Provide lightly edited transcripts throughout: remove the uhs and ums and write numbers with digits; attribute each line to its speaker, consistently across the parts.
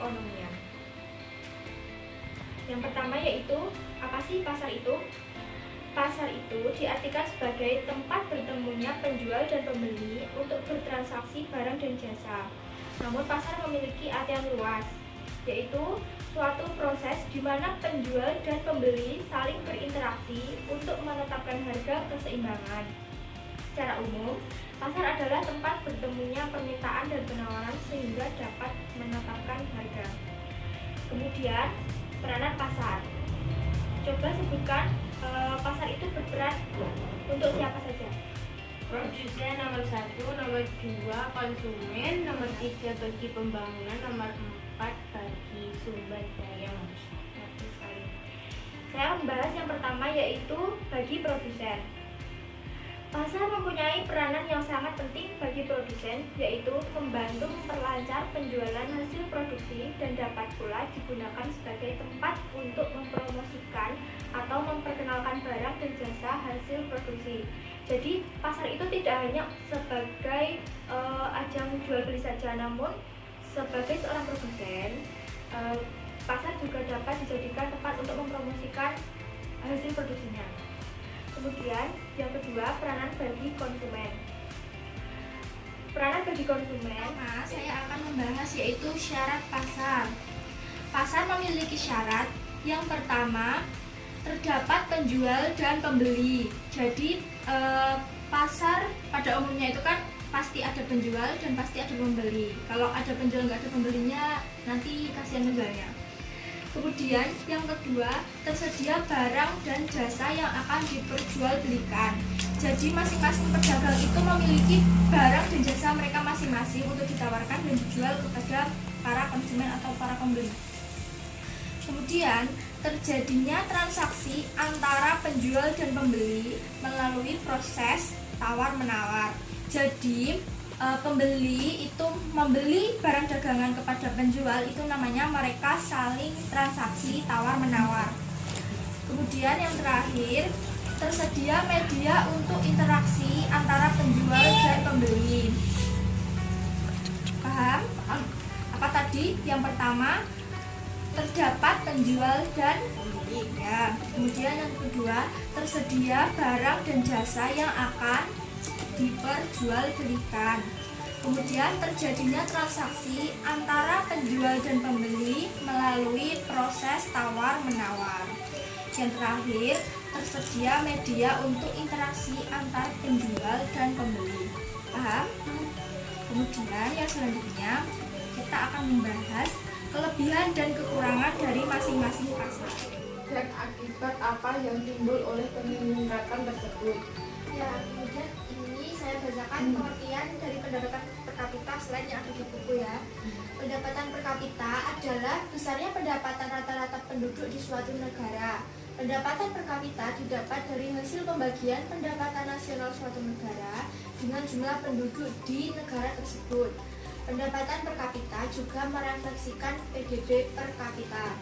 Speaker 1: perekonomian. Yang pertama yaitu, apa sih pasar itu? Pasar itu diartikan sebagai tempat bertemunya penjual dan pembeli untuk bertransaksi barang dan jasa. Namun pasar memiliki arti yang luas, yaitu suatu proses di mana penjual dan pembeli saling berinteraksi untuk menetapkan harga keseimbangan. Secara umum, pasar adalah tempat bertemunya permintaan dan penawaran sehingga dapat menetapkan harga. Kemudian, peranan pasar. Coba sebutkan pasar itu berperan untuk siapa saja?
Speaker 2: Produsen nomor 1, nomor 2 konsumen, nomor 3 bagi pembangunan, nomor 4 bagi sumber daya manusia.
Speaker 1: Bagus sekali. Saya membahas yang pertama yaitu bagi produsen. Pasar mempunyai peranan yang sangat penting bagi produsen, yaitu membantu memperlancar penjualan hasil produksi dan dapat pula digunakan sebagai tempat untuk mempromosikan atau memperkenalkan barang dan jasa hasil produksi. Jadi pasar itu tidak hanya sebagai ajang jual beli saja, namun sebagai seorang produsen, pasar juga dapat dijadikan tempat untuk mempromosikan hasil produksinya. Kemudian yang kedua, peranan bagi konsumen. Peranan bagi konsumen, saya akan membahas yaitu syarat pasar. Pasar memiliki syarat. Yang pertama, terdapat penjual dan pembeli. Jadi pasar pada umumnya itu kan pasti ada penjual dan pasti ada pembeli. Kalau ada penjual nggak ada pembelinya, nanti kasihan penjualnya. Kemudian yang kedua, tersedia barang dan jasa yang akan diperjualbelikan. Jadi masing-masing pedagang itu memiliki barang dan jasa mereka masing-masing untuk ditawarkan dan dijual kepada para konsumen atau para pembeli. Kemudian terjadinya transaksi antara penjual dan pembeli melalui proses tawar-menawar. Jadi pembeli itu membeli barang dagangan kepada penjual, itu namanya mereka saling transaksi tawar-menawar. Kemudian yang terakhir, tersedia media untuk interaksi antara penjual dan pembeli. Paham? Apa tadi? Yang pertama, terdapat penjual dan pembeli. Ya. Kemudian yang kedua, tersedia barang dan jasa yang akan diperjualbelikan. Kemudian terjadinya transaksi antara penjual dan pembeli melalui proses tawar-menawar. Yang terakhir, tersedia media untuk interaksi antar penjual dan pembeli. Paham? Kemudian yang selanjutnya kita akan membahas kelebihan dan kekurangan dari masing-masing pasar.
Speaker 3: Dan akibat apa yang timbul oleh peningkatan tersebut.
Speaker 1: Ya, kemudian ini saya bacakan pengertian dari pendapatan per kapita slide yang ada di buku ya. Pendapatan per kapita adalah besarnya pendapatan rata-rata penduduk di suatu negara. Pendapatan per kapita didapat dari hasil pembagian pendapatan nasional suatu negara dengan jumlah penduduk di negara tersebut. Pendapatan per kapita juga merefleksikan PDB per kapita,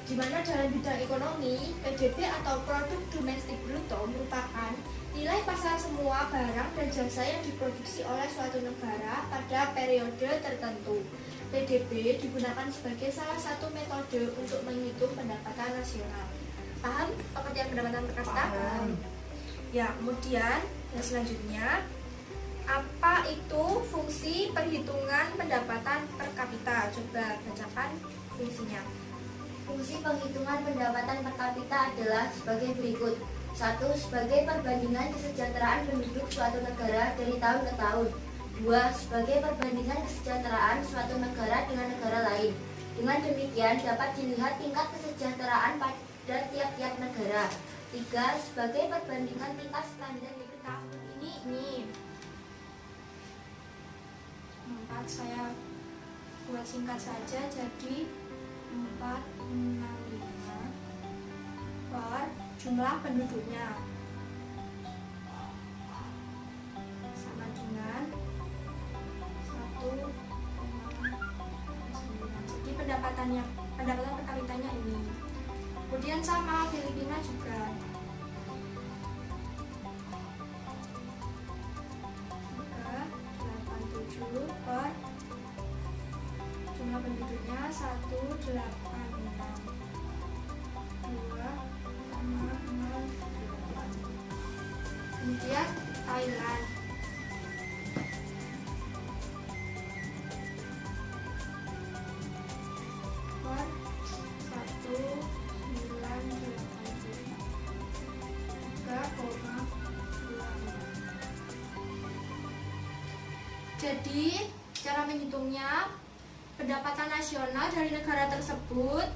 Speaker 1: di mana dalam bidang ekonomi, PDB atau produk domestik bruto merupakan nilai pasar semua barang dan jasa yang diproduksi oleh suatu negara pada periode tertentu. PDB digunakan sebagai salah satu metode untuk menghitung pendapatan nasional. Paham pengertian pendapatan per kapita?
Speaker 3: Paham.
Speaker 1: Ya, kemudian yang selanjutnya, apa itu fungsi perhitungan pendapatan per kapita? Coba bacakan fungsinya.
Speaker 4: Fungsi penghitungan pendapatan per kapita adalah sebagai berikut. 1. Sebagai perbandingan kesejahteraan penduduk suatu negara dari tahun ke tahun. 2. Sebagai perbandingan kesejahteraan suatu negara dengan negara lain. Dengan demikian dapat dilihat tingkat kesejahteraan pada tiap-tiap negara. 3. Sebagai perbandingan tingkat standar hidup tahun ini.
Speaker 1: 4 saya buat singkat saja, jadi 465 per jumlah penduduknya sama dengan 1,9. Jadi pendapatan per kapitanya ini. Kemudian sama Filipina juga. Juga 87 per jumlah penduduknya 1,9. Jadi, cara menghitungnya, pendapatan nasional dari negara tersebut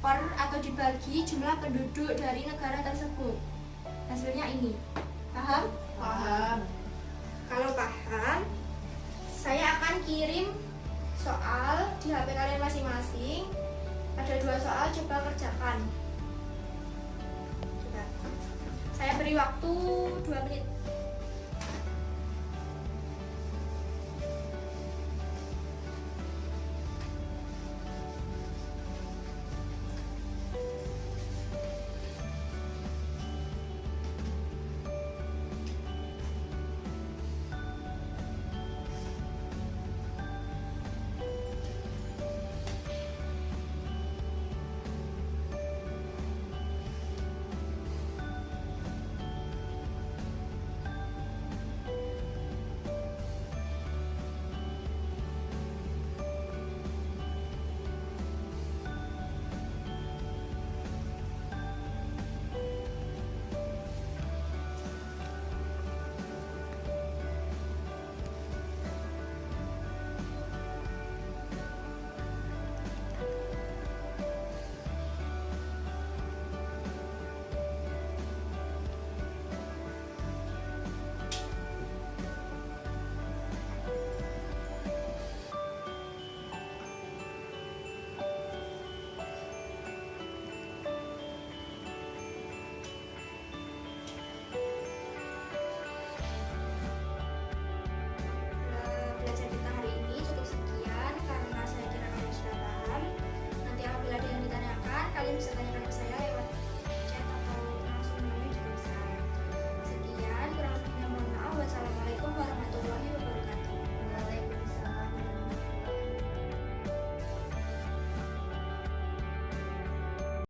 Speaker 1: per atau dibagi jumlah penduduk dari negara tersebut. Hasilnya ini. Paham?
Speaker 3: Paham.
Speaker 1: Kalau paham, saya akan kirim soal di HP kalian masing-masing. Ada 2 soal, coba kerjakan. Coba. Saya beri waktu 2 menit.